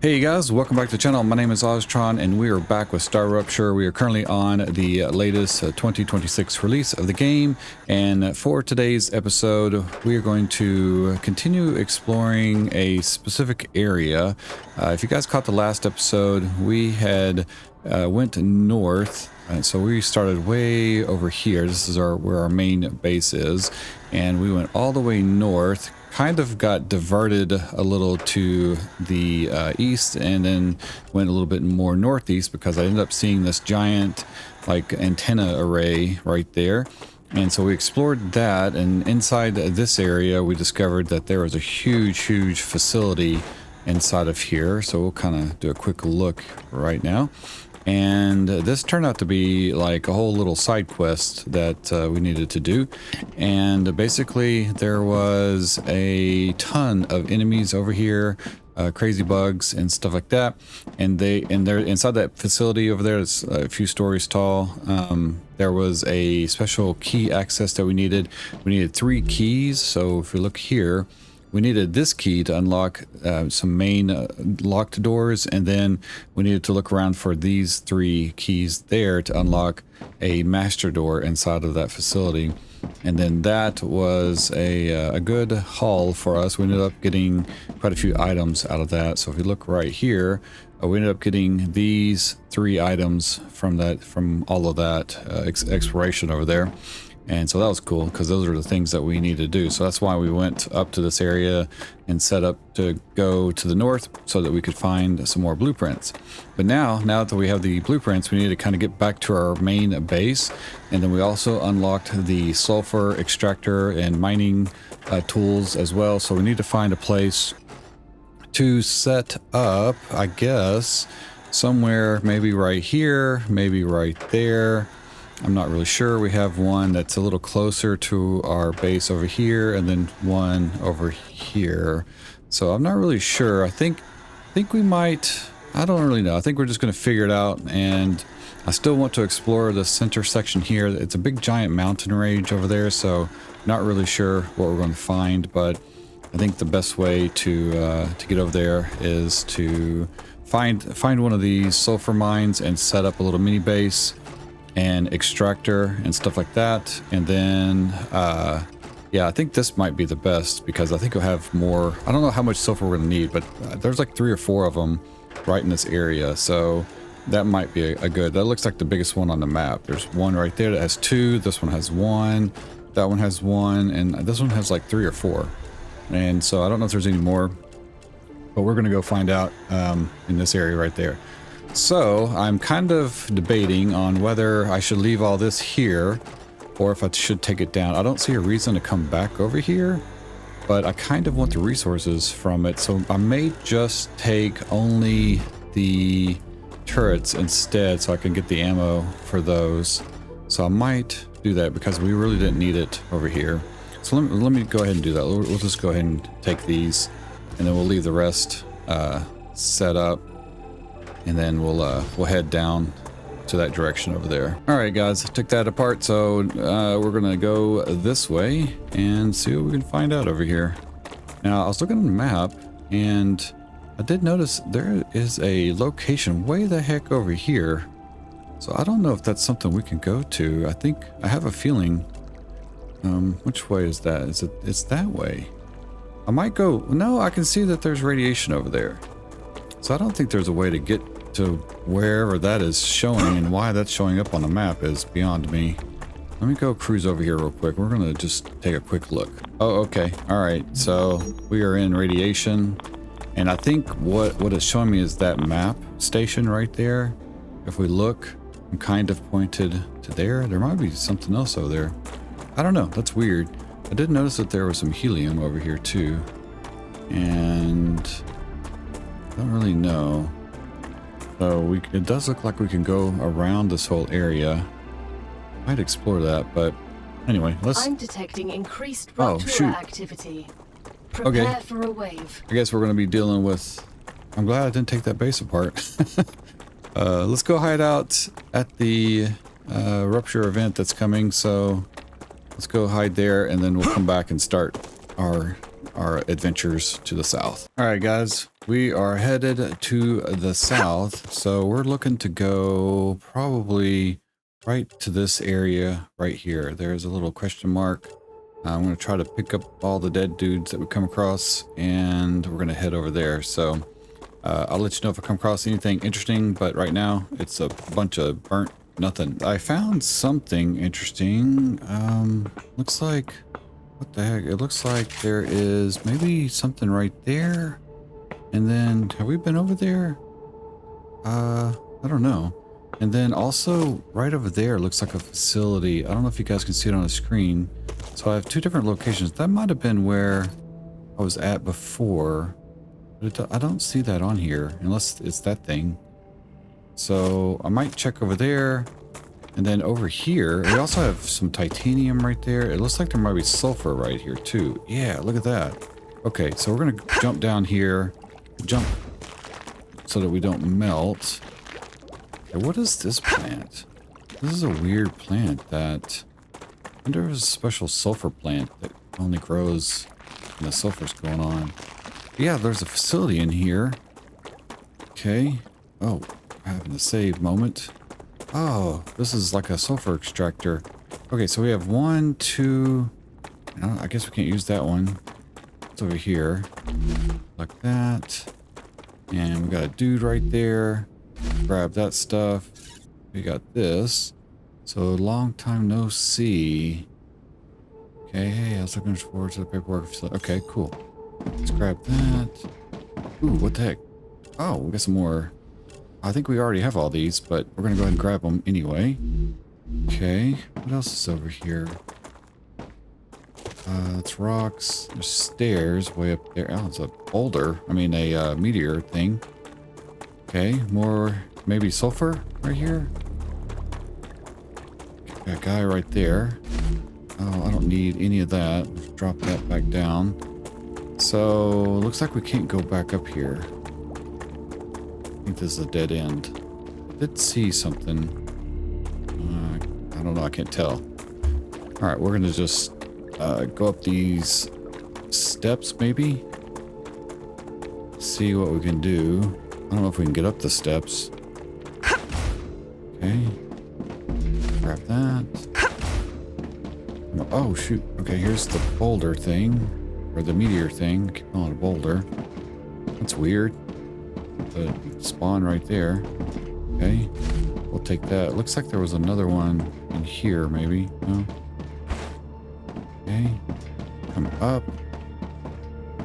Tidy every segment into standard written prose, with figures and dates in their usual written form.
Hey guys, welcome back to the channel. My name is Oztron and we are back with StarRupture. We are currently on the latest 2026 release of the game, and for today's episode we are going to continue exploring a specific area. If you guys caught the last episode, we had went north, and so we started way over here. This is where our main base is, and we went all the way north, kind of got diverted a little to the east, and then went a little bit more northeast because I ended up seeing this giant like antenna array right there. And so we explored that, and inside this area we discovered that there was a huge facility inside of here. So we'll kind of do a quick look right now. And this turned out to be like a whole little side quest that we needed to do. And basically there was a ton of enemies over here, crazy bugs and stuff like that. And they're inside that facility over there. It's a few stories tall. There was a special key access that we needed. We needed 3 keys. So if we look here, we needed this key to unlock some main locked doors, and then we needed to look around for these 3 keys there to unlock a master door inside of that facility. And then that was a good haul for us. We ended up getting quite a few items out of that. So if you look right here, we ended up getting these 3 items from all of that exploration over there. And so that was cool because those are the things that we need to do. So that's why we went up to this area and set up to go to the north so that we could find some more blueprints. But now that we have the blueprints, we need to kind of get back to our main base. And then we also unlocked the sulfur extractor and mining tools as well. So we need to find a place to set up, I guess, somewhere, maybe right here, maybe right there. I'm not really sure. We have one that's a little closer to our base over here, and then one over here. So I'm not really sure. I think we might, I don't really know. I think we're just going to figure it out, and I still want to explore the center section here. It's a big giant mountain range over there, so not really sure what we're going to find, but I think the best way to get over there is to find one of these sulfur mines and set up a little mini base and extractor and stuff like that. And then yeah, I think this might be the best because I think we'll have more. I don't know how much sulfur we're gonna need, but there's like 3 or 4 of them right in this area, so that might be a good. That looks like the biggest one on the map. There's one right there that has 2. This one has 1, that one has 1, and this one has like 3 or 4. And so I don't know if there's any more, but we're gonna go find out in this area right there. So I'm kind of debating on whether I should leave all this here or if I should take it down. I don't see a reason to come back over here, but I kind of want the resources from it. So I may just take only the turrets instead so I can get the ammo for those. So I might do that because we really didn't need it over here. So let me go ahead and do that. We'll just go ahead and take these, and then we'll leave the rest set up. And then we'll head down to that direction over there. All right, guys, took that apart. So we're gonna go this way and see what we can find out over here. Now, I was looking at the map, and I did notice there is a location way the heck over here. So I don't know if that's something we can go to. I have a feeling. Which way is that? It's that way. I might go. No, I can see that there's radiation over there. So I don't think there's a way to get to wherever that is showing, and why that's showing up on the map is beyond me. Let me go cruise over here real quick. We're gonna just take a quick look. Oh, okay. All right. So we are in radiation, and I think what it's showing me is that map station right there. If we look, I'm kind of pointed to there. There might be something else over there. I don't know. That's weird. I did notice that there was some helium over here too, and I don't really know. So it does look like we can go around this whole area. Might explore that, but anyway, I'm detecting increased rupture activity. Prepare for a wave. I guess we're going to be dealing with. I'm glad I didn't take that base apart. Let's go hide out at the rupture event that's coming. So let's go hide there, and then we'll come back and start our adventures to the south. All right, guys, we are headed to the south. So we're looking to go probably right to this area right here. There's a little question mark. I'm going to try to pick up all the dead dudes that we come across, and we're going to head over there. So I'll let you know if I come across anything interesting, but right now it's a bunch of burnt nothing. I found something interesting. Looks like, what the heck? It looks like there is maybe something right there. And then, have we been over there? I don't know. And then also right over there looks like a facility. I don't know if you guys can see it on the screen. So I have two different locations. That might have been where I was at before. But I don't see that on here unless it's that thing. So I might check over there. And then over here, we also have some titanium right there. It looks like there might be sulfur right here too. Yeah, look at that. Okay, so we're going to jump down here. Jump so that we don't melt. Hey, what is this plant? This is a weird plant that... I wonder if there's a special sulfur plant that only grows when the sulfur's going on. Yeah, there's a facility in here. Okay. Oh, having a save moment. Oh, this is like a sulfur extractor. Okay, so we have 1, 2... I guess we can't use that one. It's over here. Like that. And we got a dude right there. Grab that stuff. We got this. So long time no see. Okay, hey, I was looking forward to the paperwork. Okay, cool. Let's grab that. Ooh, what the heck? Oh, we got some more. I think we already have all these, but we're gonna go ahead and grab them anyway. Okay, what else is over here? It's rocks. There's stairs way up there. Oh, it's a boulder. I mean, a meteor thing. Okay, more maybe sulfur right here. Got a guy right there. Oh, I don't need any of that. Let's drop that back down. So, looks like we can't go back up here. I think this is a dead end. I did see something. I don't know. I can't tell. All right, we're going to just go up these steps maybe. See what we can do. I don't know if we can get up the steps. Okay. Grab that. Oh, shoot. Okay, here's the boulder thing. Or the meteor thing. I keep calling it a boulder. That's weird. The spawn right there. Okay. We'll take that. Looks like there was another one in here, maybe. No? Okay. Come up.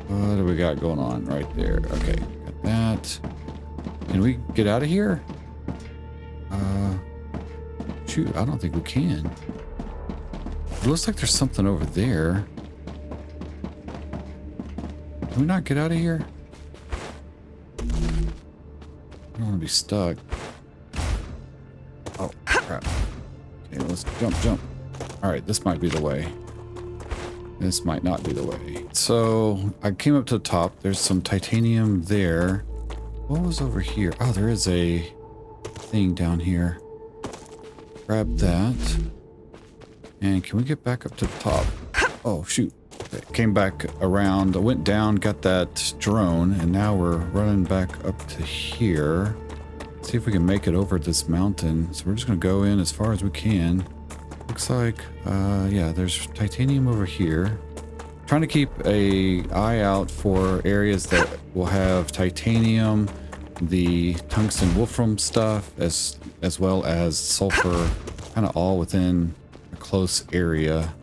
What do we got going on right there? Okay. Got that. Can we get out of here? Shoot. I don't think we can. It looks like there's something over there. Can we not get out of here? I don't want to be stuck. Oh, crap. Okay, let's jump. Alright, this might be the way. This might not be the way. So, I came up to the top. There's some titanium there. What was over here? Oh, there is a thing down here. Grab that. And can we get back up to the top? Oh, shoot. Came back around, went down, got that drone, and now we're running back up to here. See if we can make it over this mountain. So we're just going to go in as far as we can. Looks like, yeah, there's titanium over here. Trying to keep an eye out for areas that will have titanium, the tungsten wolfram stuff, as well as sulfur, kind of all within a close area.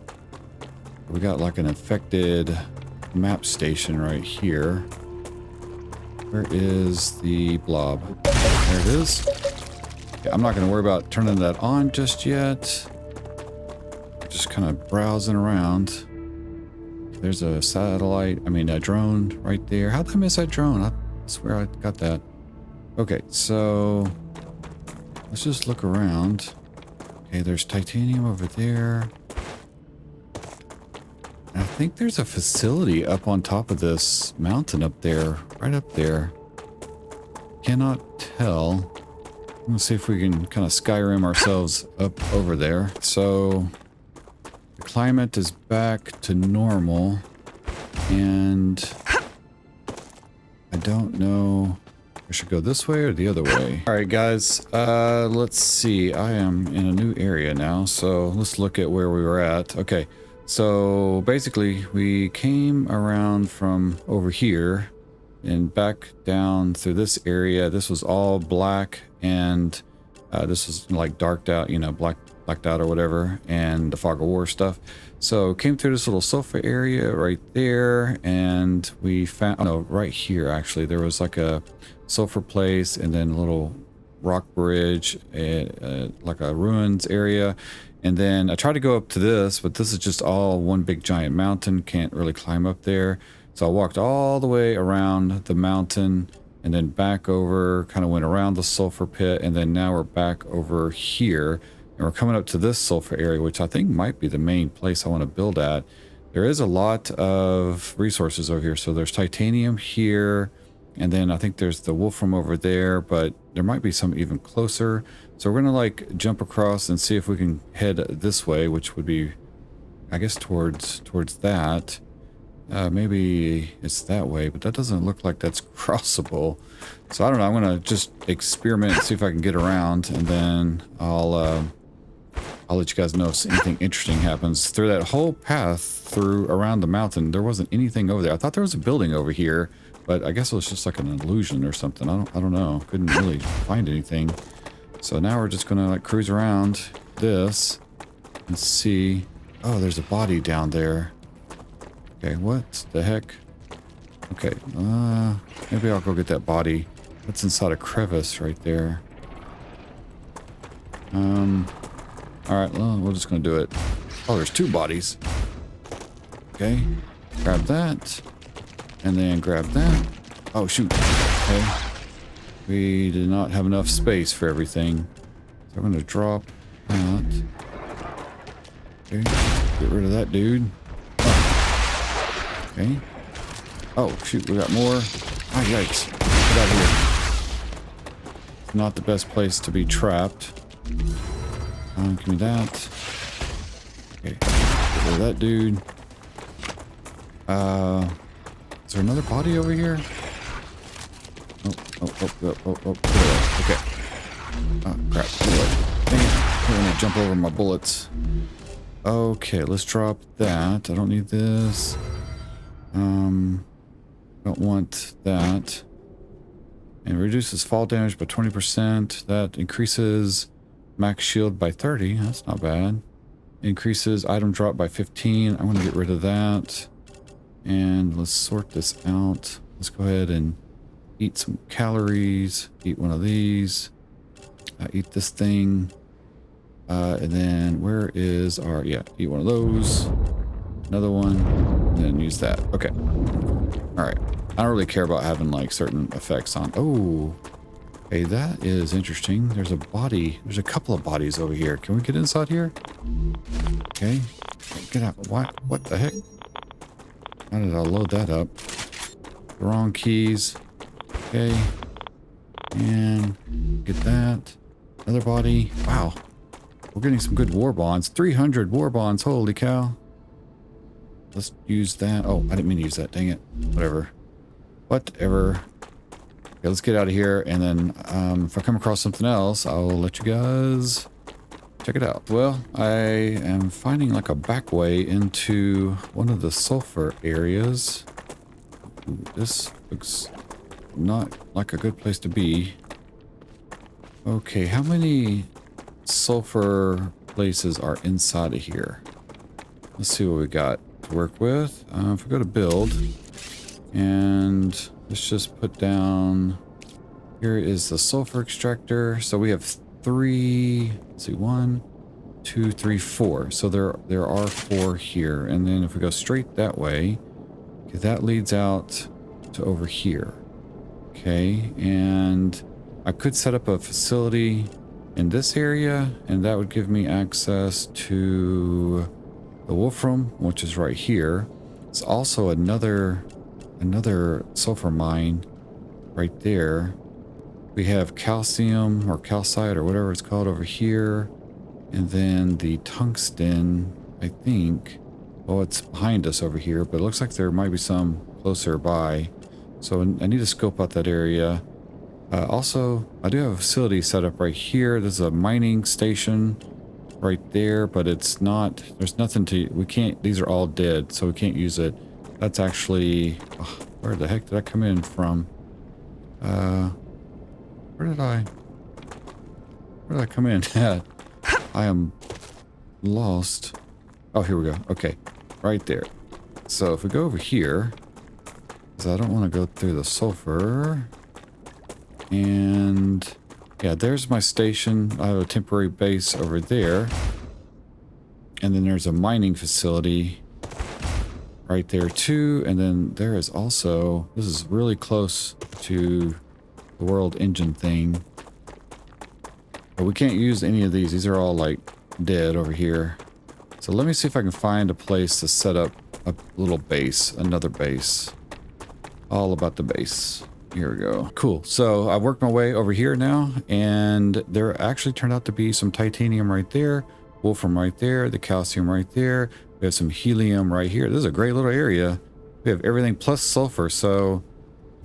We got like an infected map station right here. Where is the blob? There it is. Yeah, I'm not going to worry about turning that on just yet. Just kind of browsing around. There's a satellite, a drone right there. How'd I miss that drone? I swear I got that. Okay, so let's just look around. Okay, there's titanium over there. And I think there's a facility up on top of this mountain up there, right up there. Cannot tell. Let's see if we can kind of Skyrim ourselves up over there. So the climate is back to normal, and I don't know. I should go this way or the other way. All right, guys. Let's see. I am in a new area now, so let's look at where we were at. Okay, so basically we came around from over here and back down through this area. This was all black, and this was like darked out, you know, blacked out or whatever, and the fog of war stuff. So came through this little sulfur area right there, and we found, no, right here actually, there was like a sulfur place, and then a little rock bridge, like a ruins area. And then I tried to go up to this, but this is just all one big giant mountain. Can't really climb up there. So I walked all the way around the mountain and then back over, kind of went around the sulfur pit, and then now we're back over here. And we're coming up to this sulfur area, which I think might be the main place I want to build at. There is a lot of resources over here. So there's titanium here, and then I think there's the wolfram over there, but there might be some even closer. So we're going to like jump across and see if we can head this way, which would be, I guess, towards that. Maybe it's that way, but that doesn't look like that's crossable. So I don't know. I'm going to just experiment and see if I can get around, and then I'll let you guys know if anything interesting happens. Through that whole path through around the mountain, there wasn't anything over there. I thought there was a building over here, but I guess it was just like an illusion or something. I don't know. Couldn't really find anything. So now we're just gonna like cruise around this and see. Oh, there's a body down there. Okay, what the heck? Okay, maybe I'll go get that body. That's inside a crevice right there. Alright, well, we're just gonna do it. Oh, there's two bodies. Okay, grab that. And then grab that. Oh, shoot. Okay. We did not have enough space for everything. So I'm gonna drop that. Okay, get rid of that dude. Oh. Okay. Oh, shoot, we got more. Oh, yikes. Get out of here. It's not the best place to be trapped. Give me that. Okay, get rid of that dude. Is there another body over here? Oh. Okay. Oh, crap. Dang it. I'm gonna jump over my bullets. Okay, let's drop that. I don't need this. Don't want that. And reduces fall damage by 20%. That increases max shield by 30. That's not bad. Increases item drop by 15. I'm gonna get rid of that. And let's sort this out. Let's go ahead and eat some calories. Eat one of these. Eat this thing. And then where is our... Yeah, eat one of those. Another one. And then use that. Okay. Alright. I don't really care about having like certain effects on... Oh. Okay, that is interesting. There's a body. There's a couple of bodies over here. Can we get inside here? Okay. Get out. What the heck? How did I load that up? The wrong keys. Okay. And get that. Another body. Wow. We're getting some good war bonds. 300 war bonds. Holy cow. Let's use that. Oh, I didn't mean to use that. Dang it. Whatever. Whatever. Okay, let's get out of here. And then if I come across something else, I'll let you guys check it out. Well, I am finding like a back way into one of the sulfur areas. Ooh, this looks not like a good place to be. Okay, how many sulfur places are inside of here? Let's see what we got to work with. If we go to build, and let's just put down, here is the sulfur extractor. So we have 3, let's see, 1, 2, 3, 4. So there are 4 here. And then if we go straight that way, okay, that leads out to over here. Okay, and I could set up a facility in this area, and that would give me access to the wolfram, which is right here. It's also another sulfur mine right there. We have calcium or calcite or whatever it's called over here, and then the tungsten, I think. Oh, it's behind us over here, but it looks like there might be some closer by. So I need to scope out that area. Also, I do have a facility set up right here. There's a mining station right there, but it's not, there's nothing to, we can't, these are all dead, so we can't use it. That's actually, oh, where the heck did I come in from? Where did I come in at? I am lost. Oh, here we go. Okay, right there. So if we go over here, because I don't want to go through the sulfur. And yeah, there's my station. I have a temporary base over there. And then there's a mining facility right there too. And then there is also, this is really close to the world engine thing. But we can't use any of these. These are all like dead over here. So let me see if I can find a place to set up a little base, another base. All about the base. Here we go. Cool. So I worked my way over here now, and there actually turned out to be some titanium right there, wolfram right there, the calcium right there. We have some helium right here. This is a great little area. We have everything plus sulfur, so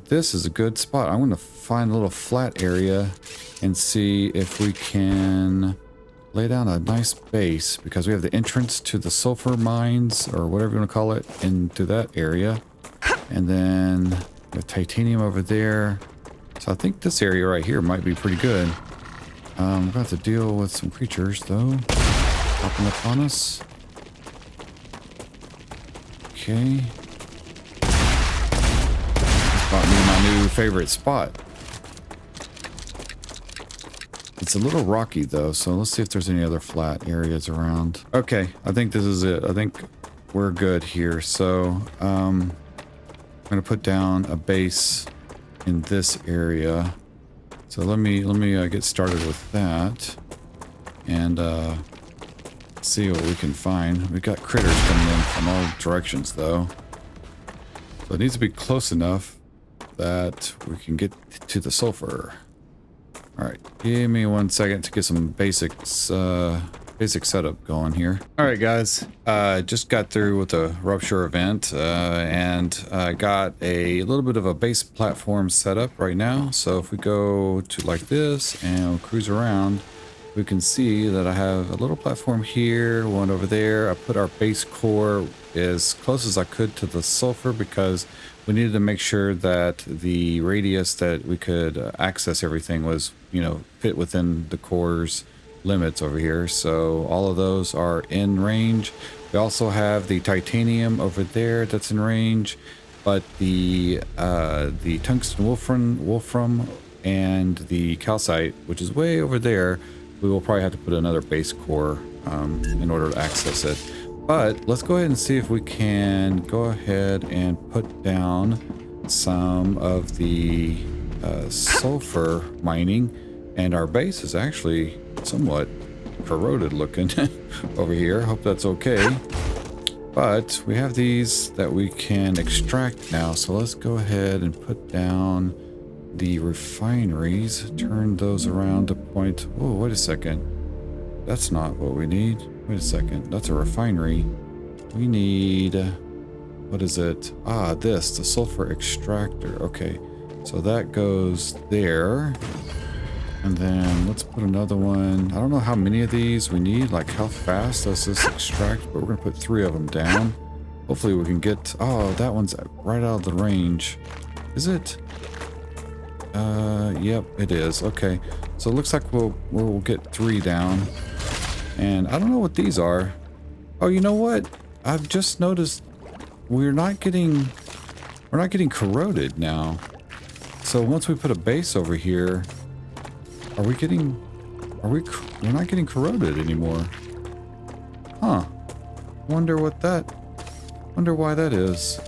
this is a good spot. I'm going to find a little flat area and see if we can lay down a nice base, because we have the entrance to the sulfur mines, or whatever you want to call it, into that area. And then we have titanium over there. So I think this area right here might be pretty good. We're going to have to deal with some creatures, though, popping up on us. Okay. This brought me my new favorite spot. It's a little rocky, though, so let's see if there's any other flat areas around. Okay, I think this is it. I think we're good here. So, I'm going to put down a base in this area. So let me get started with that, and see what we can find. We got critters coming in from all directions, though. So it needs to be close enough that we can get to the sulfur. All right, give me 1 second to get some basic setup going here. All right, guys, just got through with the Rupture event, and I got a little bit of a base platform set up right now. So if we go to like this and we'll cruise around, we can see that I have a little platform here, one over there. I put our base core as close as I could to the sulfur, because we needed to make sure that the radius that we could access everything was, you know, fit within the core's limits over here. So all of those are in range. We also have the titanium over there that's in range, but the tungsten wolfram and the calcite, which is way over there, we will probably have to put another base core in order to access it. But let's go ahead and see if we can go ahead and put down some of the sulfur mining. And our base is actually somewhat corroded looking over here. Hope that's okay. But we have these that we can extract now. So let's go ahead and put down the refineries. Turn those around to point. Oh, wait a second. That's not what we need. Wait a second. That's a refinery. We need, what is it? Ah, this, the sulfur extractor. Okay. So that goes there. And then let's put another one. I don't know how many of these we need, like how fast does this extract, but we're gonna put 3 of them down. Hopefully we can get, oh, that one's right out of the range. Is it? Yep, it is. Okay. So it looks like we'll get 3 down. And I don't know what these are. Oh, you know what? I've just noticed we're not getting corroded now. So once we put a base over here, we're not getting corroded anymore. Huh. Wonder why that is.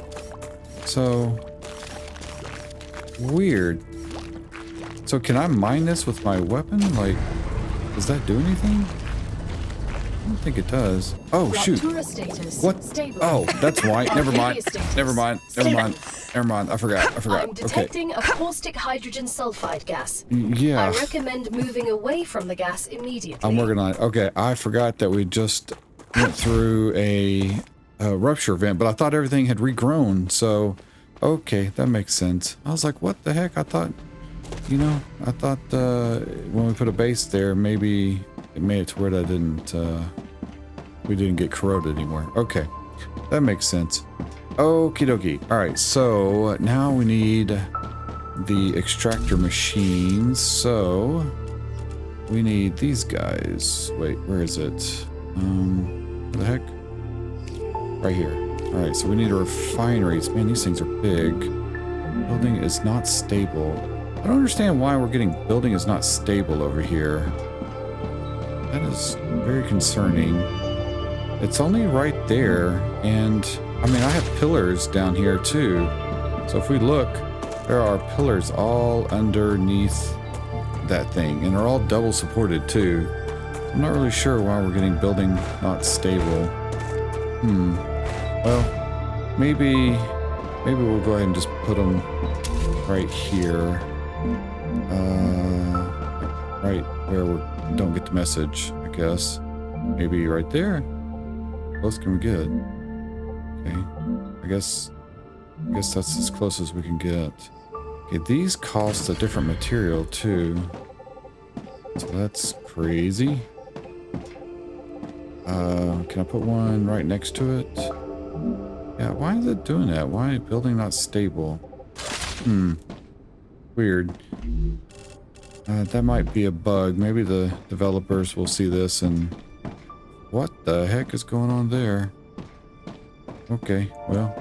So weird. So can I mine this with my weapon? Like, does that do anything? I don't think it does. Oh, shoot. What? Oh, that's why. Never mind. Never mind. I forgot. I'm detecting a caustic hydrogen sulfide gas. Yeah. I recommend moving away from the gas immediately. I'm working on it. Okay, I forgot that we just went through a rupture event, but I thought everything had regrown. So Okay, that makes sense. I was like, what the heck? I thought, you know, I thought when we put a base there, maybe it made it to where that didn't, we didn't get corroded anymore. Okay, that makes sense. Okie dokie. All right, so now we need the extractor machines. So we need these guys. Wait, where is it? What the heck? Right here. All right, so we need a refineries. Man, these things are big. Building is not stable. I don't understand why we're getting building is not stable over here. That is very concerning. It's only right there, and I mean, I have pillars down here too. So if we look, there are pillars all underneath that thing, and they're all double supported too. I'm not really sure why we're getting building not stable. Well, maybe we'll go ahead and just put them right here. Right where we don't get the message, I guess. Maybe right there. Close can we get? Okay. I guess that's as close as we can get. Okay, these cost a different material too. So that's crazy. Can I put one right next to it? Yeah, why is it doing that? Why is building not stable? Weird. That might be a bug. Maybe the developers will see this and... What the heck is going on there? Okay, well...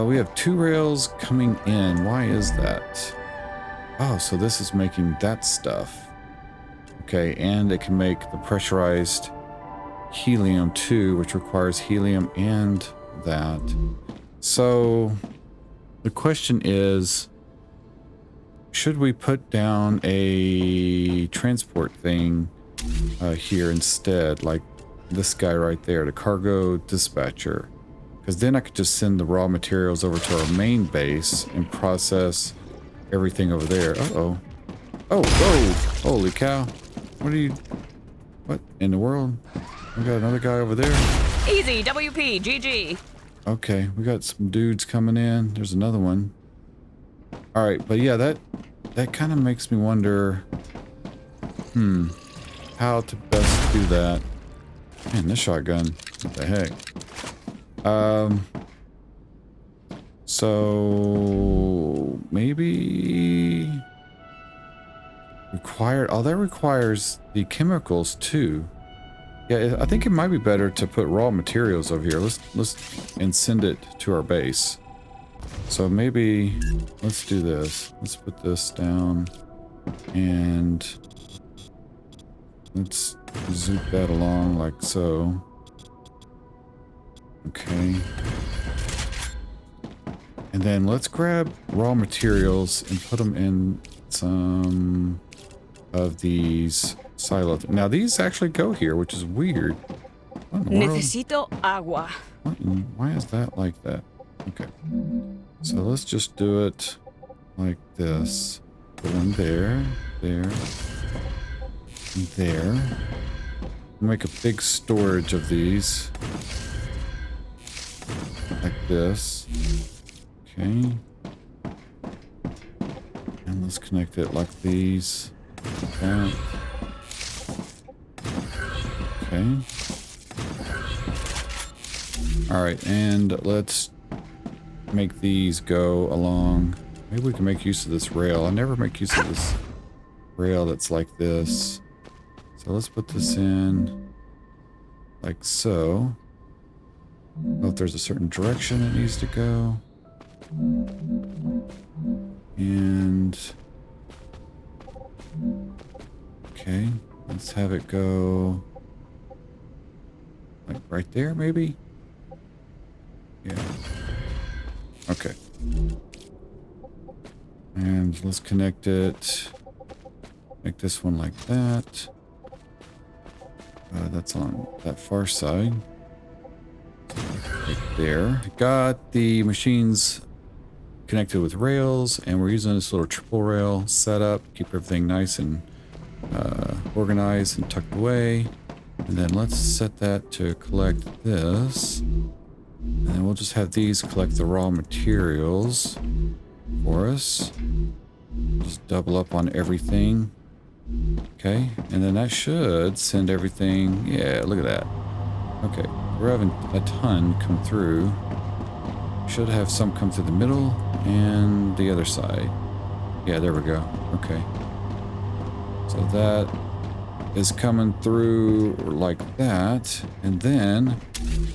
we have 2 rails coming in. Why is that? Oh, so this is making that stuff. Okay, and it can make the pressurized helium too, which requires helium and that. So the question is, should we put down a transport thing here instead, like this guy right there, the cargo dispatcher? Because then I could just send the raw materials over to our main base and process everything over there. Uh-oh. Oh, whoa! Holy cow. What in the world? We got another guy over there. Easy, WP, GG. Okay, we got some dudes coming in. There's another one. All right, but yeah, that kind of makes me wonder, how to best do that. Man, this shotgun, what the heck? So maybe required. Oh, that requires the chemicals too. Yeah, I think it might be better to put raw materials over here. Let's and send it to our base. So maybe let's do this. Let's put this down and let's zoop that along like so. Okay. And then let's grab raw materials and put them in some of these silos. Now these actually go here, which is weird. What in the world? Necesito agua. Why is that like that? Okay. So let's just do it like this. Put one there, there, and there. Make a big storage of these. Like this. Okay. And let's connect it like these. Like that. Okay. Alright, and let's make these go along. Maybe we can make use of this rail. I never make use of this rail that's like this. So let's put this in like so. I don't know if there's a certain direction it needs to go. And okay, let's have it go like right there maybe. Yeah. Okay. And let's connect it. Make this one like that. That's on that far side. Right there. Got the machines connected with rails, and we're using this little triple rail setup. Keep everything nice and organized and tucked away. And then let's set that to collect this. And then we'll just have these collect the raw materials for us. Just double up on everything. Okay, and then that should send everything. Yeah, look at that. Okay, we're having a ton come through. Should have some come through the middle and the other side. Yeah, there we go. Okay. So that is coming through like that. And then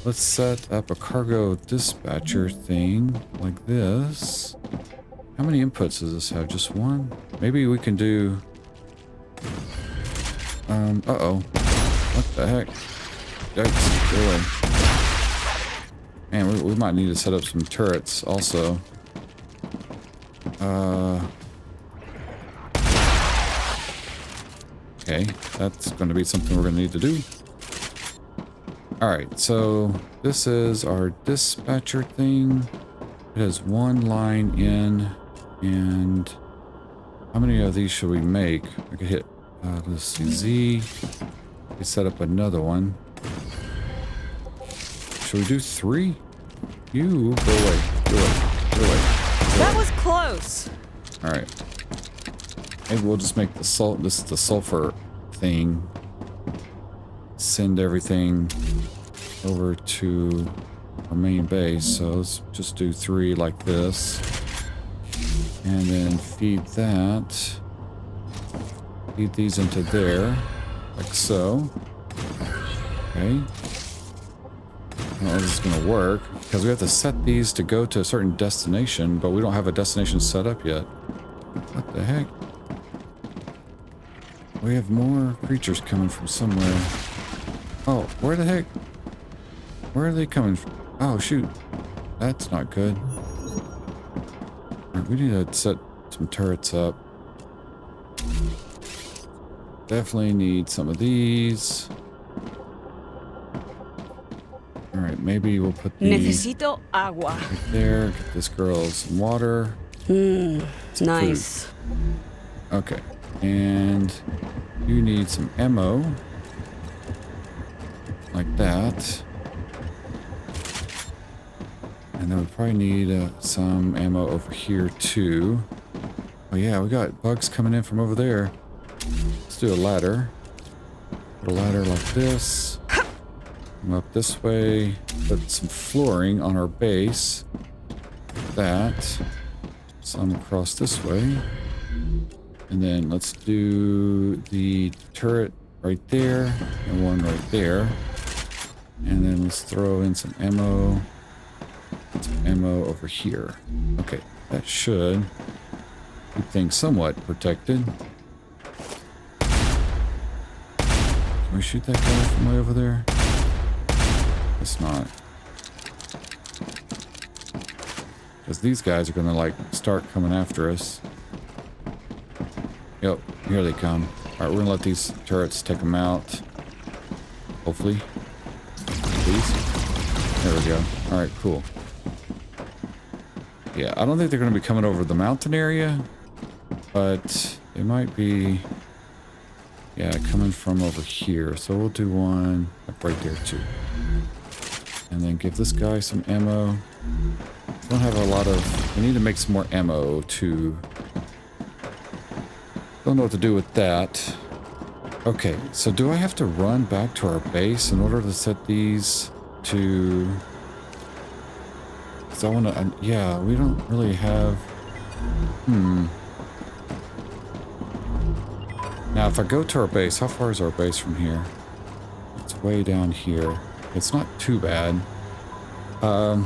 let's set up a cargo dispatcher thing like this. How many inputs does this have? Just one? Maybe we can do... uh-oh. What the heck? Yikes, go away. Man, we might need to set up some turrets also. Okay, that's going to be something we're going to need to do. Alright, so this is our dispatcher thing. It has one line in, and how many of these should we make? I could hit, let's see, Z. We set up another one. Should we do 3? You go away, go away, go away. That was close. Alright. Maybe we'll just make the salt, this is the sulfur thing. Send everything over to our main base. So let's just do 3 like this. And then feed that. Feed these into there. Like so. Okay. Well, this is going to work because we have to set these to go to a certain destination, but we don't have a destination set up yet. What the heck? We have more creatures coming from somewhere. Oh, where the heck? Where are they coming from? Oh, shoot. That's not good. Right, we need to set some turrets up. Definitely need some of these. Alright, maybe we'll put the... Necesito agua. Right there. Get this girl some water. Nice. Food. Okay. And you need some ammo. Like that. And then we probably need some ammo over here too. Oh yeah, we got bugs coming in from over there. Let's do a ladder. Put a ladder like this. Come up this way. Put some flooring on our base. Like that. Some across this way. And then let's do the turret right there. And one right there. And then let's throw in some ammo. Some ammo over here. Okay, that should keep things somewhat protected. Can we shoot that guy from way over there? It's not. Because these guys are gonna like start coming after us. Yep, here they come. Alright, we're gonna let these turrets take them out. Hopefully. Please. There we go. Alright, cool. Yeah, I don't think they're going to be coming over the mountain area, but they might be, yeah, coming from over here. So we'll do one up right there too. And then give this guy some ammo. Don't have a lot of, we need to make some more ammo too. Don't know what to do with that. Okay, so do I have to run back to our base in order to set these to... I want to, yeah, we don't really have, Now, if I go to our base, how far is our base from here? It's way down here. It's not too bad. I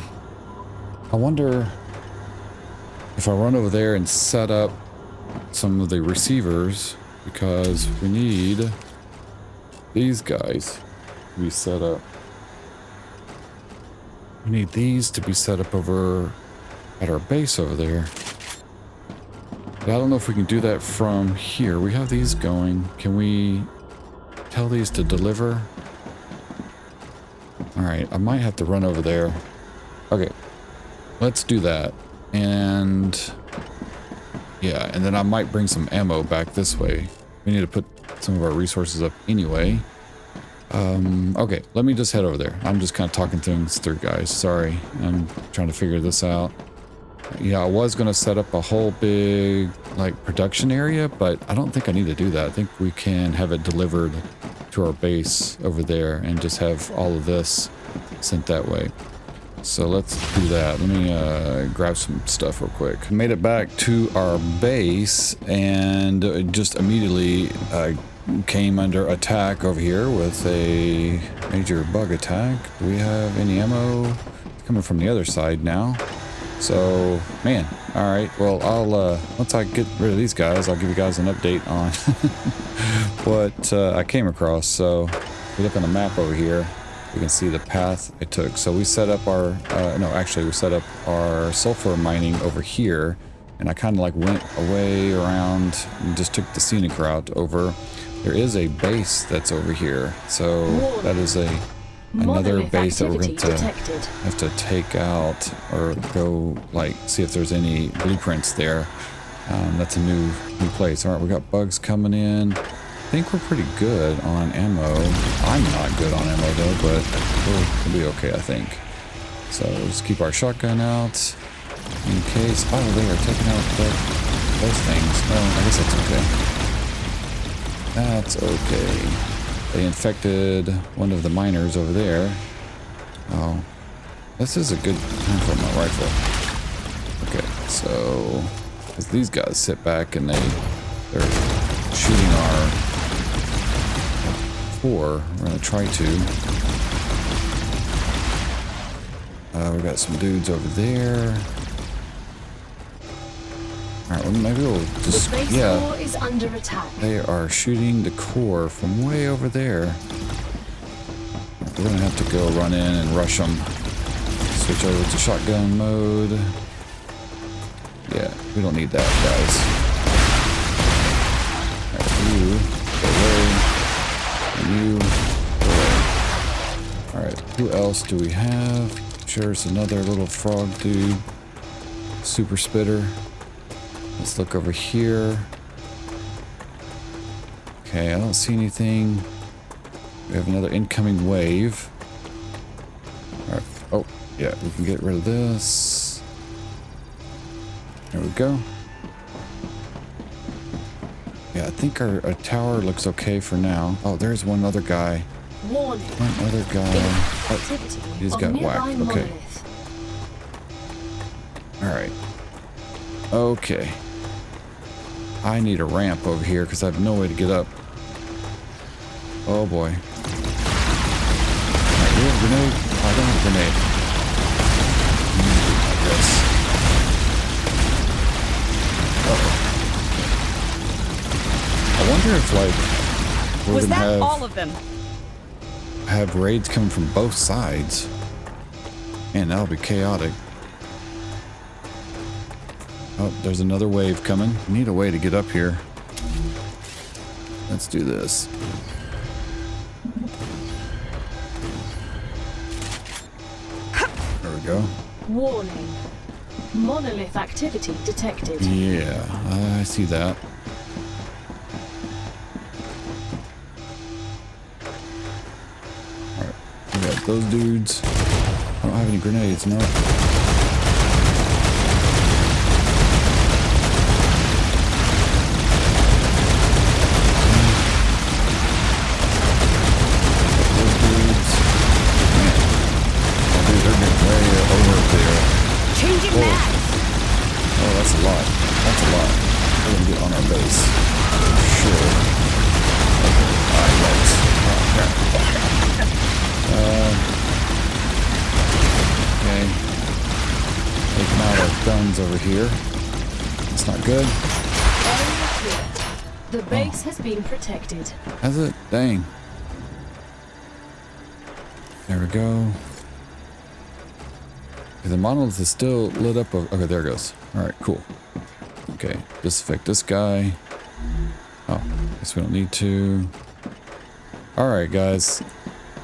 wonder if I run over there and set up some of the receivers, because we need these guys to be set up. We need these to be set up over at our base over there. But I don't know if we can do that from here. We have these going. Can we tell these to deliver? Alright, I might have to run over there. Okay, let's do that. And yeah, and then I might bring some ammo back this way. We need to put some of our resources up anyway. Okay, let me just head over there. I'm just kind of talking things through, guys. Sorry, I'm trying to figure this out. Yeah, I was going to set up a whole big, like, production area, but I don't think I need to do that. I think we can have it delivered to our base over there and just have all of this sent that way. So let's do that. Let me grab some stuff real quick. Made it back to our base and just immediately came under attack over here with a major bug attack. Do we have any ammo? It's coming from the other side now. So, man, all right. Well, I'll once I get rid of these guys, I'll give you guys an update on what I came across. So, if you look on the map over here, you can see the path I took. So we set up our, we set up our sulfur mining over here, and I kind of like went away around and just took the scenic route over. There is a base that's over here, so that is another base that we're going to have to take out or go like see if there's any blueprints there. That's a new place. All right, we got bugs coming in. I think we're pretty good on ammo. I'm not good on ammo though, but we'll be okay, I think. So we'll just keep our shotgun out in case. Oh, they are taking out those things. Oh, I guess that's okay. That's okay. They infected one of the miners over there. Oh, this is a good time for my rifle. Okay, so as these guys sit back and they're shooting our core, we're gonna try to. We got some dudes over there. All right, well, maybe we'll just the base core is under attack. They are shooting the core from way over there. We're gonna have to go run in and rush them. Switch over to shotgun mode. Yeah, we don't need that, guys. All right, you go away. You go away. All right, who else do we have? Sure, there's another little frog dude. Super spitter. Let's look over here. Okay, I don't see anything. We have another incoming wave. All right. Oh, yeah, we can get rid of this. There we go. Yeah, I think our tower looks okay for now. Oh, there's one other guy. Warning. One other guy. Oh, he's got whacked. Okay. Alright. Okay. I need a ramp over here because I have no way to get up. Oh boy. Alright, do you have a grenade? Oh, I don't have a grenade. Like this. Uh-oh. I wonder if, like, we're gonna have all of them? Have raids coming from both sides. Man, that'll be chaotic. Oh, there's another wave coming. We need a way to get up here. Let's do this. There we go. Warning. Monolith activity detected. Yeah, I see that. Alright, we got those dudes. I don't have any grenades, no. Oh, that's a lot. That's a lot. We're gonna get on our base. Sure. Alright, okay. Taking out our guns over here. That's not good. The base has been protected. Has it? Dang. There we go. The monolith is still lit up. Okay, there it goes. Alright, cool. Okay, disinfect this guy. Oh, guess we don't need to. Alright, guys.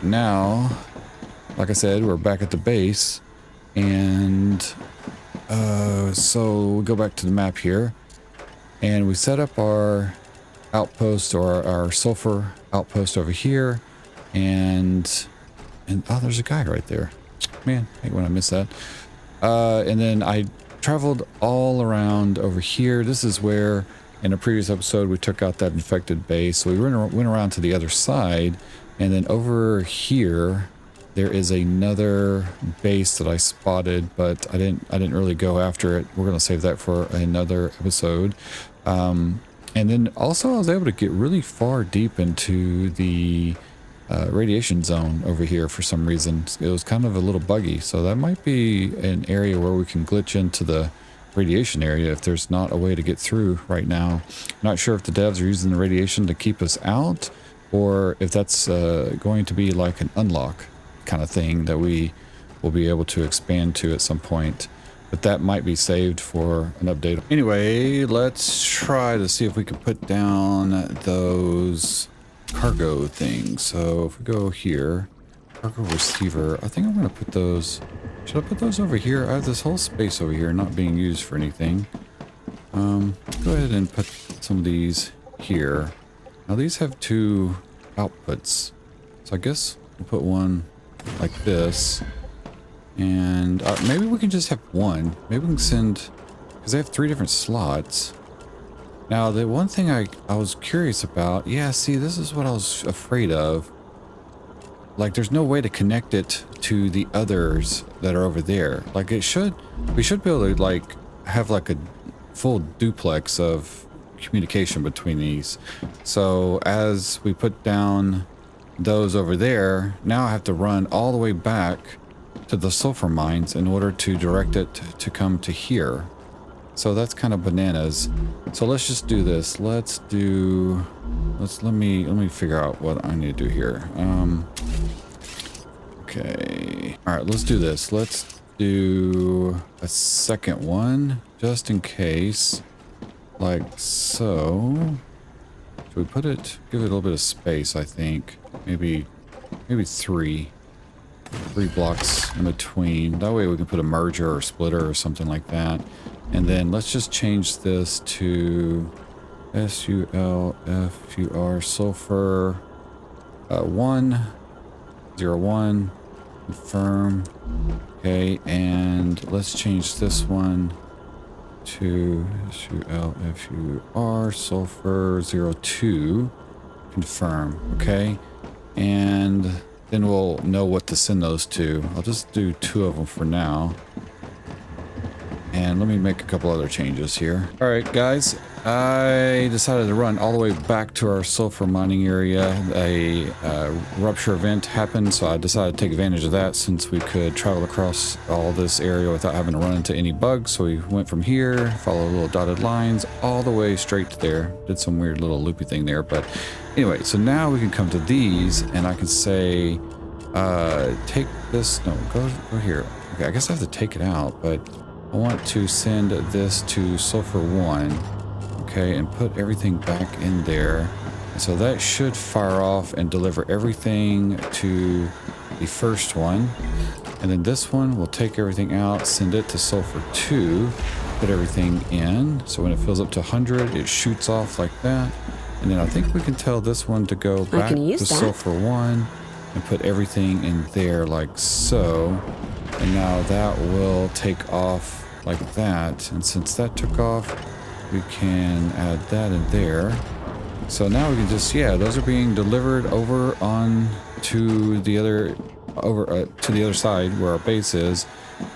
Now, like I said, we're back at the base. And so we'll go back to the map here. And we set up our outpost or our sulfur outpost over here. and oh, there's a guy right there. Man, I hate when I miss that. And then I traveled all around over here. This is where in a previous episode we took out that infected base. So we went around to the other side, and then over here there is another base that I spotted, but I didn't really go after it. We're gonna save that for another episode. And then also I was able to get really far deep into the radiation zone over here for some reason. It was kind of a little buggy, so that might be an area where we can glitch into the radiation area if there's not a way to get through right now. Not sure if the devs are using the radiation to keep us out, or if that's going to be like an unlock kind of thing that we will be able to expand to at some point. But that might be saved for an update. Anyway, let's try to see if we can put down those cargo things. So if we go here, cargo receiver, I think I'm going to put those, should I put those over here? I have this whole space over here not being used for anything. Go ahead and put some of these here. Now these have 2 outputs, so I guess we'll put one like this, and maybe we can just have one. Maybe we can send, because they have 3 different slots. Now, the one thing I was curious about, yeah, see, this is what I was afraid of. Like, there's no way to connect it to the others that are over there. Like, we should be able to, like, have, like, a full duplex of communication between these. So, as we put down those over there, now I have to run all the way back to the sulfur mines in order to direct it to come to here. So that's kind of bananas. So let's just do this. Let me figure out what I need to do here. Okay. All right, let's do this. Let's do a second one just in case, like so. Should we put it, give it a little bit of space, I think. Maybe 3 blocks in between. That way we can put a merger or splitter or something like that. And then let's just change this to SULFUR sulfur 101 confirm. Okay, and let's change this one to SULFUR sulfur 02 confirm. Okay, and then we'll know what to send those to. I'll just do 2 of them for now. And let me make a couple other changes here. All right, guys, I decided to run all the way back to our sulfur mining area. A rupture event happened, so I decided to take advantage of that since we could travel across all this area without having to run into any bugs. So we went from here, followed little dotted lines, all the way straight to there. Did some weird little loopy thing there, but anyway, so now we can come to these, and I can say, take this, no, go here. Okay, I guess I have to take it out, but I want to send this to sulfur 1, okay, and put everything back in there. And so that should fire off and deliver everything to the first one. And then this one will take everything out, send it to sulfur 2, put everything in. So when it fills up to 100, it shoots off like that. And then I think we can tell this one to go back to sulfur 1 and put everything in there like so. And now that will take off like that. And since that took off, we can add that in there. So now we can just, yeah, those are being delivered over on to the other, to the other side where our base is.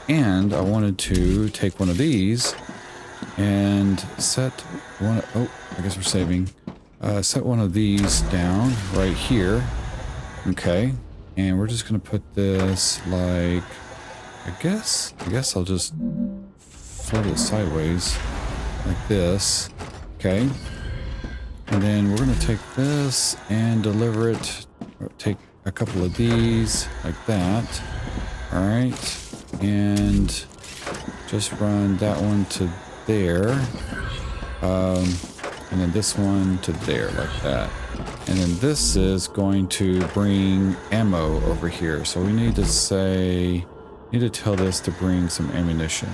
And I wanted to take one of these and set one, oh, I guess we're saving. Set one of these down right here. Okay. And we're just going to put this like, I guess I'll just float it sideways like this. Okay. And then we're going to take this and deliver it. Take a couple of these like that. All right. And just run that one to there. And then this one to there like that. And then this is going to bring ammo over here. So we need to say, need to tell this to bring some ammunition.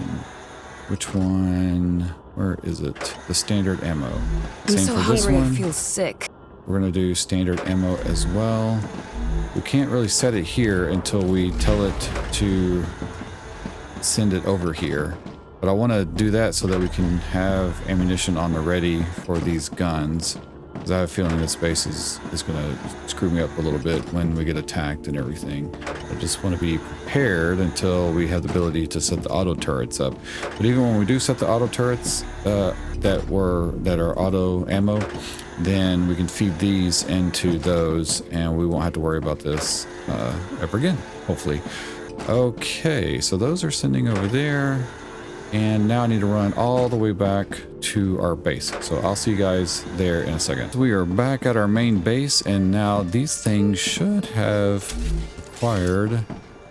Which one? Where is it? The standard ammo. I'm Same so for this hungry, one. I feel sick. We're gonna do standard ammo as well. we can't really set it here until we tell it to send it over here. But I want to do that so that we can have ammunition on the ready for these guns. Because I have a feeling this base is going to screw me up a little bit when we get attacked and everything. I just want to be prepared until we have the ability to set the auto turrets up. But even when we do set the auto turrets that are auto ammo, then we can feed these into those and we won't have to worry about this ever again, hopefully. Okay, so those are sending over there. And now I need to run all the way back to our base. So I'll see you guys there in a second. We are back at our main base, and now these things should have acquired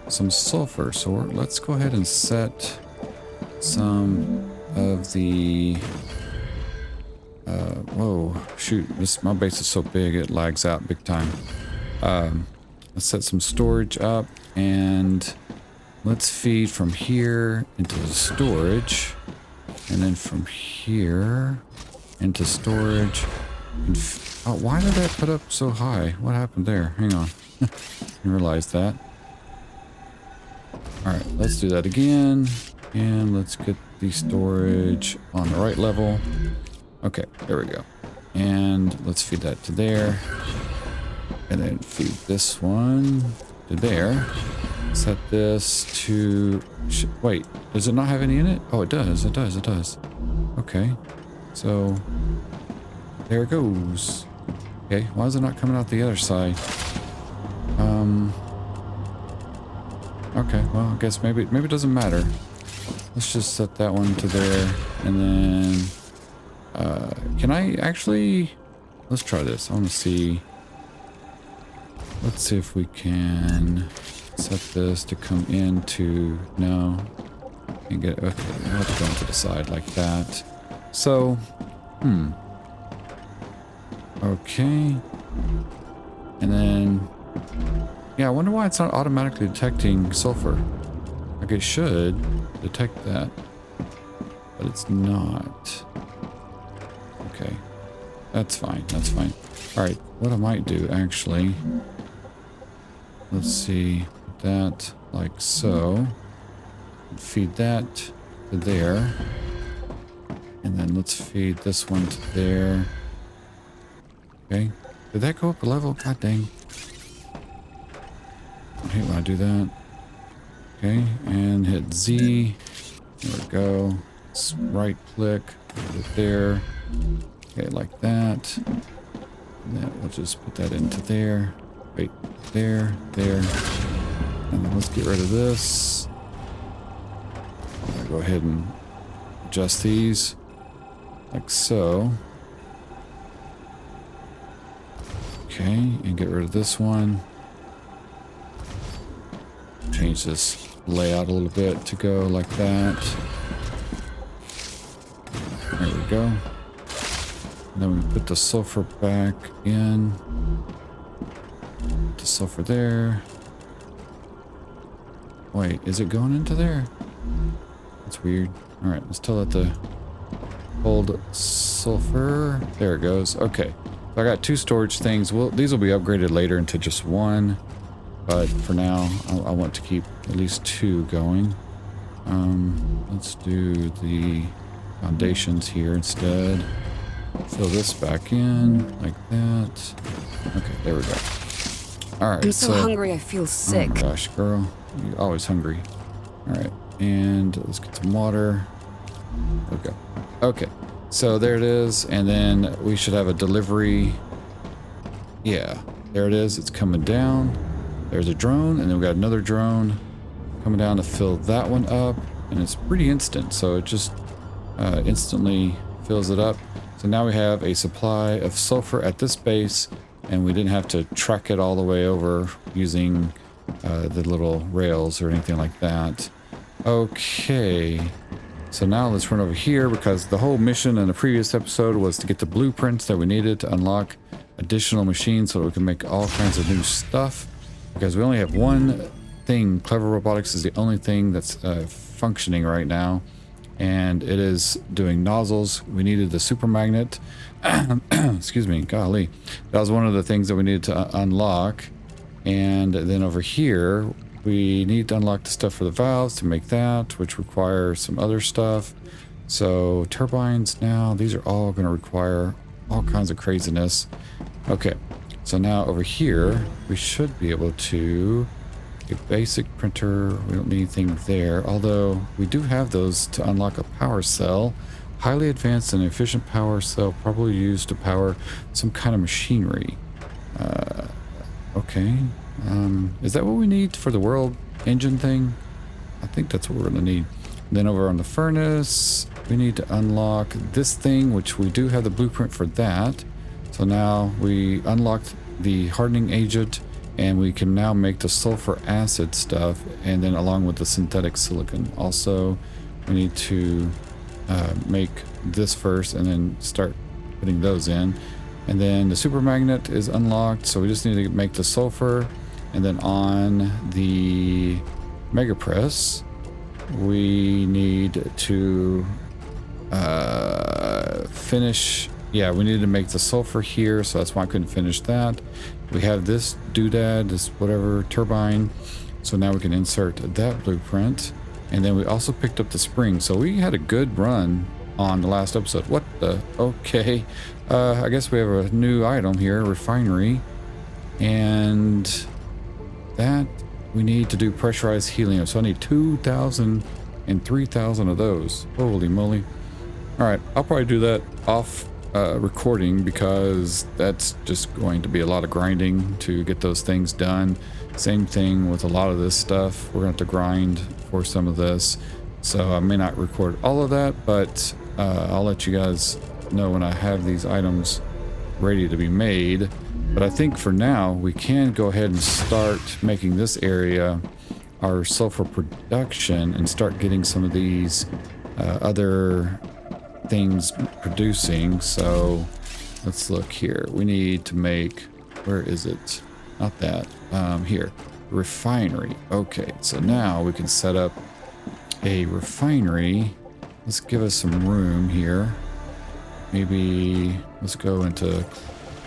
some sulfur. So let's go ahead and set some of the... whoa, shoot, my base is so big it lags out big time. Let's set some storage up, and let's feed from here into the storage, and then from here into storage. Oh, why did that put up so high? What happened there? Hang on. I realized that. All right, let's do that again, and let's get the storage on the right level. Okay, there we go. And let's feed that to there, and then feed this one to there. Set this to... wait, does it not have any in it? Oh, it does. It does. It does. Okay. So, there it goes. Okay, why is it not coming out the other side? Okay, well, I guess maybe it doesn't matter. Let's just set that one to there. And then... can I actually... let's try this. I want to see... let's see if we can... set this to come into... no. And get... okay, I have to go into the side like that. So... okay. And then... yeah, I wonder why it's not automatically detecting sulfur. Like it should detect that. But it's not. Okay. That's fine. That's fine. Alright, what I might do actually... let's see... that like so. Feed that to there. And then let's feed this one to there. Okay. Did that go up a level? God dang. I hate when I do that. Okay. And hit Z. There we go. Let's right click. Put it there. Okay, like that. And then we'll just put that into there. Right there. There. And then let's get rid of this. I'll go ahead and adjust these like so. Okay, and get rid of this one. Change this layout a little bit to go like that. There we go. And then we put the sulfur back in. Put the sulfur there. Wait, is it going into there? That's weird. Alright, let's tell it to hold sulfur. There it goes. Okay. So I got two storage things. Well, these will be upgraded later into just one. But for now, I want to keep at least two going. Let's do the foundations here instead. Fill this back in like that. Okay, there we go. Alright, I'm so hungry I feel sick. Oh my gosh, girl. You're always hungry. Alright, and let's get some water. Okay. Okay, so there it is, and then we should have a delivery. Yeah, there it is. It's coming down. There's a drone, and then we got another drone coming down to fill that one up, and it's pretty instant, so it just instantly fills it up. So now we have a supply of sulfur at this base, and we didn't have to truck it all the way over using the little rails or anything like that. Okay, so now let's run over here, because the whole mission in the previous episode was to get the blueprints that we needed to unlock additional machines so that we can make all kinds of new stuff. Because we only have one thing. Clever Robotics is the only thing that's functioning right now, and it is doing nozzles. We needed the super magnet. Excuse me, golly. That was one of the things that we needed to unlock, And then over here, we need to unlock the stuff for the valves to make that, which requires some other stuff. So turbines now, these are all going to require all kinds of craziness. Okay, so now over here, we should be able to a basic printer. We don't need anything there, although we do have those to unlock a power cell. Highly advanced and efficient power cell, probably used to power some kind of machinery. Okay. Is that what we need for the world engine thing? I think that's what we're going to need. Then over on the furnace, we need to unlock this thing, which we do have the blueprint for that. So now we unlocked the hardening agent, and we can now make the sulfur acid stuff, and then along with the synthetic silicon. Also, we need to make this first and then start putting those in. And then the super magnet is unlocked, so we just need to make the sulfur. And then on the mega press, we need to finish. Yeah, we need to make the sulfur here, so that's why I couldn't finish that. We have this doodad, this whatever turbine, so now we can insert that blueprint. And then we also picked up the spring, so we had a good run on the last episode. What the? Okay. I guess we have a new item here, refinery. And that we need to do pressurized helium. So I need 2,000 and 3,000 of those. Holy moly. All right, I'll probably do that off recording, because that's just going to be a lot of grinding to get those things done. Same thing with a lot of this stuff. We're going to have to grind for some of this. So I may not record all of that, but I'll let you guys know when I have these items ready to be made. But I think for now we can go ahead and start making this area our sulfur production and start getting some of these other things producing. So let's look here. We need to make, where is it? Not that. Here, refinery. Okay, so now we can set up a refinery. Let's give us some room here. Maybe let's go into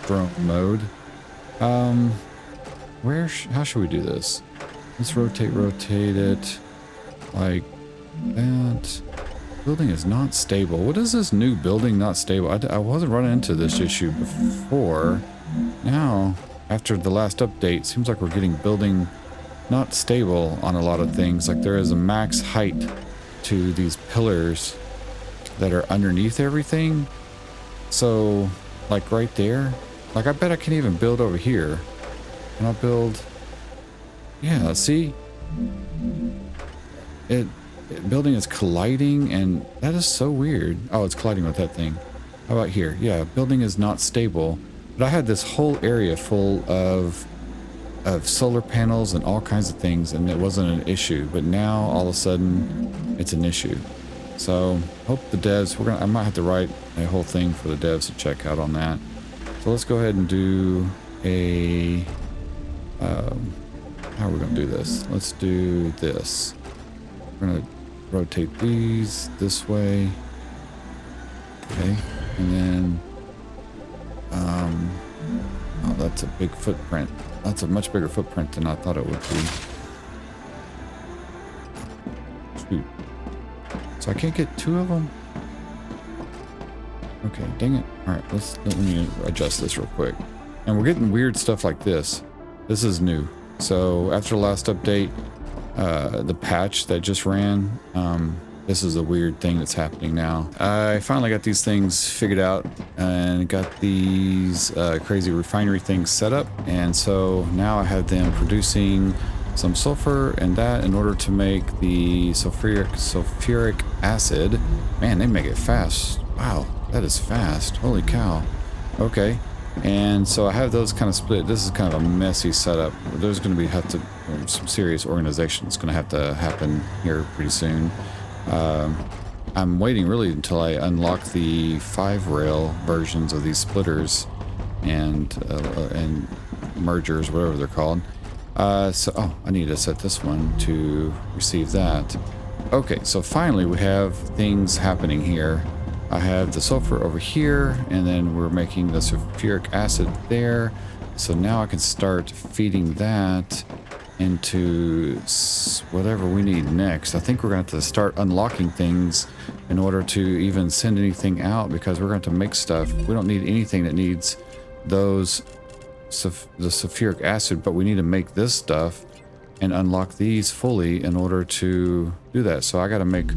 drone mode. How should we do this? Let's rotate it like that. Building is not stable. What is this new building not stable? I wasn't running into this issue before. Now, after the last update, seems like we're getting building not stable on a lot of things. Like there is a max height to these pillars that are underneath everything. So, like right there, like I bet I can even build over here. And I'll build, yeah, see? Building is colliding, and that is so weird. Oh, it's colliding with that thing. How about here? Yeah, building is not stable. But I had this whole area full of solar panels and all kinds of things, and it wasn't an issue. But now, all of a sudden, it's an issue. So, hope the devs, I might have to write a whole thing for the devs to check out on that. So let's go ahead and do a, how are we going to do this? Let's do this. We're going to rotate these this way. Okay, and then, oh, that's a big footprint. That's a much bigger footprint than I thought it would be. Shoot. So I can't get two of them? Okay, dang it. All right, let me adjust this real quick. And we're getting weird stuff like this. This is new. So after the last update, the patch that just ran, this is a weird thing that's happening now. I finally got these things figured out and got these crazy refinery things set up. And so now I have them producing some sulfur and that in order to make the sulfuric acid. Man, they make it fast. Wow, that is fast. Holy cow. Okay. And so I have those kind of split. This is kind of a messy setup. There's going to be some serious organization that's going to have to happen here pretty soon. I'm waiting really until I unlock the 5-rail versions of these splitters and mergers, whatever they're called. Oh, I need to set this one to receive that. Okay, so finally we have things happening here. I have the sulfur over here, and then we're making the sulfuric acid there. So now I can start feeding that into whatever we need next. I think we're going to have to start unlocking things in order to even send anything out, because we're going to make stuff. We don't need anything that needs those, the sulfuric acid, but we need to make this stuff and unlock these fully in order to do that. So I got to make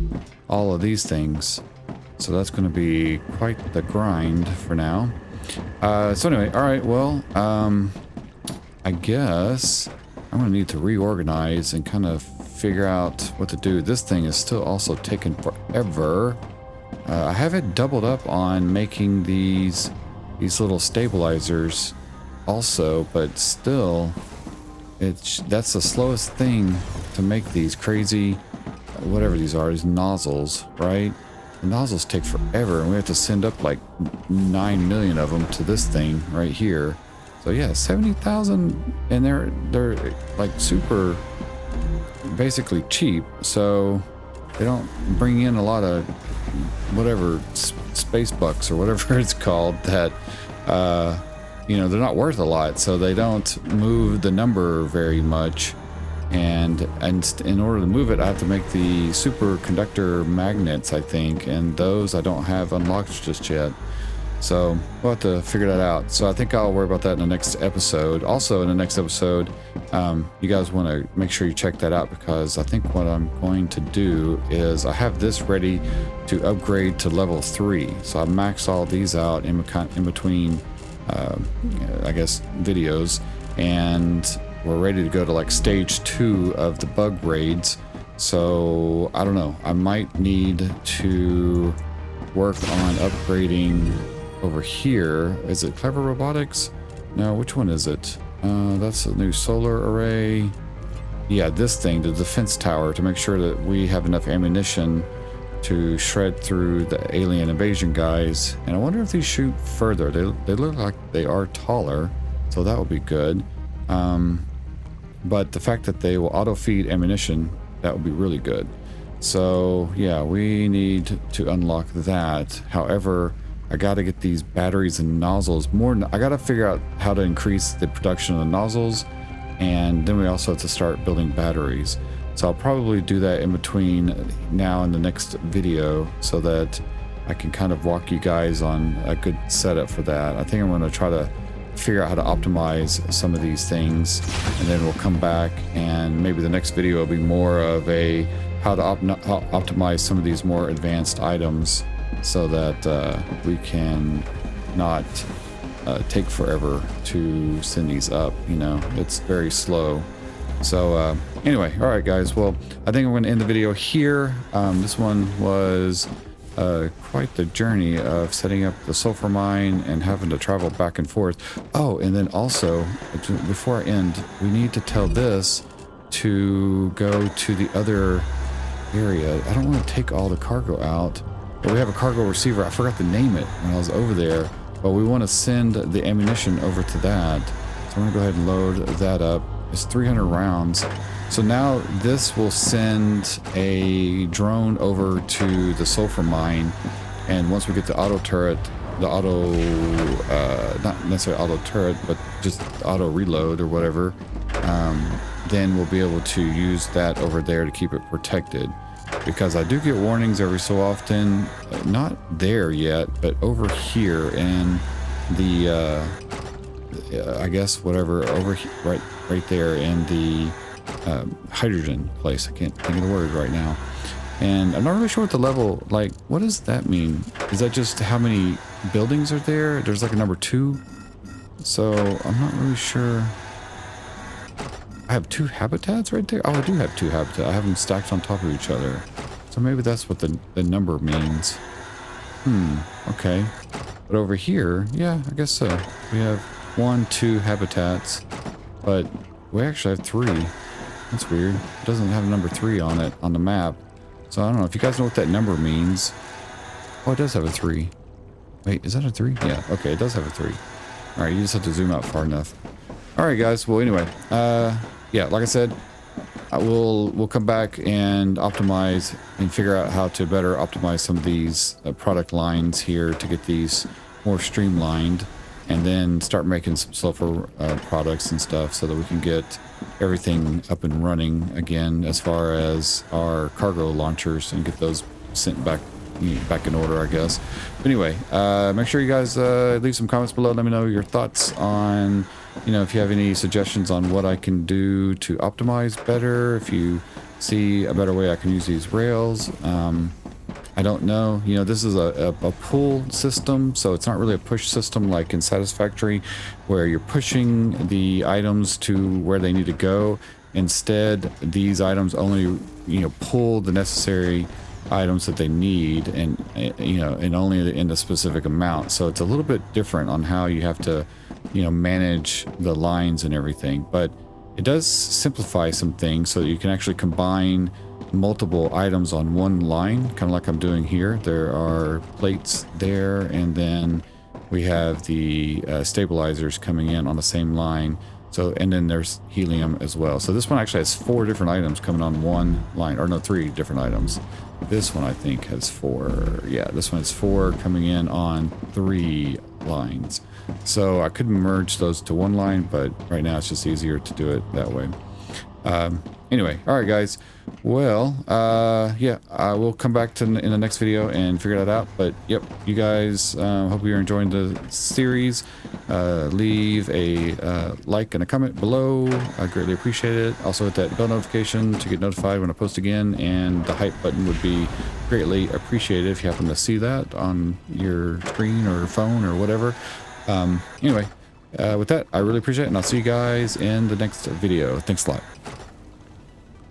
all of these things. So that's going to be quite the grind for now. So anyway, all right, well, I guess I'm going to need to reorganize and kind of figure out what to do. This thing is still also taking forever. I have it doubled up on making these little stabilizers also, but still, that's the slowest thing to make these crazy, whatever these are, these nozzles, right? The nozzles take forever, and we have to send up like 9 million of them to this thing right here. So yeah, 70,000, and they're like super, basically cheap. So they don't bring in a lot of whatever space bucks or whatever it's called that, you know, they're not worth a lot. So they don't move the number very much. And in order to move it, I have to make the superconductor magnets, I think, and those I don't have unlocked just yet. So we'll have to figure that out. So I think I'll worry about that in the next episode. Also in the next episode, you guys want to make sure you check that out, because I think what I'm going to do is I have this ready to upgrade to level 3. So I maxed all these out in between, I guess, videos, and we're ready to go to like stage 2 of the bug raids. So I don't know, I might need to work on upgrading over here. Is it Clever Robotics? No, which one is it? That's a new solar array. Yeah, this thing, the defense tower, to make sure that we have enough ammunition to shred through the alien invasion guys. And I wonder if these shoot further. They look like they are taller, so that would be good. But the fact that they will auto-feed ammunition, that would be really good. So yeah, we need to unlock that. However, I got to get these batteries and nozzles more. I got to figure out how to increase the production of the nozzles, and then we also have to start building batteries. So I'll probably do that in between now and the next video, so that I can kind of walk you guys on a good setup for that. I think I'm going to try to figure out how to optimize some of these things, and then we'll come back, and maybe the next video will be more of a how to optimize some of these more advanced items, so that we can not take forever to send these up. You know, it's very slow. So anyway, all right guys, well, I think I'm going to end the video here. This one was quite the journey of setting up the sulfur mine and having to travel back and forth. Oh, and then also, before I end, we need to tell this to go to the other area. I don't want to take all the cargo out, but we have a cargo receiver. I forgot to name it when I was over there, but we want to send the ammunition over to that. So I'm going to go ahead and load that up. It's 300 rounds. So now this will send a drone over to the sulfur mine, and once we get the auto turret, the auto, not necessarily auto turret, but just auto reload or whatever, then we'll be able to use that over there to keep it protected. Because I do get warnings every so often, not there yet, but over here in the, I guess whatever, over right there in the hydrogen place. I can't think of the word right now. And I'm not really sure what the level, like, what does that mean? Is that just how many buildings are there? There's like a number 2. So I'm not really sure. I have 2 habitats right there. Oh, I do have 2 habitats. I have them stacked on top of each other. So maybe that's what the number means. Okay. But over here, yeah, I guess so. We have 1, 2 habitats, but we actually have 3. That's weird. It doesn't have number 3 on it on the map. So I don't know if you guys know what that number means. Oh, it does have a 3. Wait, is that a 3? Yeah, okay, it does have a 3. Alright, you just have to zoom out far enough. Alright guys, well anyway, yeah, like I said, we'll come back and optimize and figure out how to better optimize some of these product lines here to get these more streamlined, and then start making some sulfur products and stuff so that we can get everything up and running again as far as our cargo launchers and get those sent back in order, I guess. But anyway, make sure you guys leave some comments below. Let me know your thoughts on, if you have any suggestions on what I can do to optimize better, if you see a better way I can use these rails. I don't know. This is a pull system, so it's not really a push system like in Satisfactory, where you're pushing the items to where they need to go. Instead, these items only, pull the necessary items that they need, and and only in a specific amount. So it's a little bit different on how you have to manage the lines and everything, but it does simplify some things so that you can actually combine multiple items on one line, kind of like I'm doing here. There are plates there, and then we have the stabilizers coming in on the same line. So, and then there's helium as well. So this one actually has 4 different items coming on one line, or no, 3 different items. This one I think has 4. Yeah, this one has 4 coming in on 3 lines. So I could merge those to one line, but right now it's just easier to do it that way. Anyway, all right, guys. Well, yeah, I will come back in the next video and figure that out. But yep, you guys, hope you're enjoying the series. Leave a like and a comment below. I greatly appreciate it. Also hit that bell notification to get notified when I post again, and the hype button would be greatly appreciated if you happen to see that on your screen or phone or whatever. Anyway, with that, I really appreciate it, and I'll see you guys in the next video. Thanks a lot.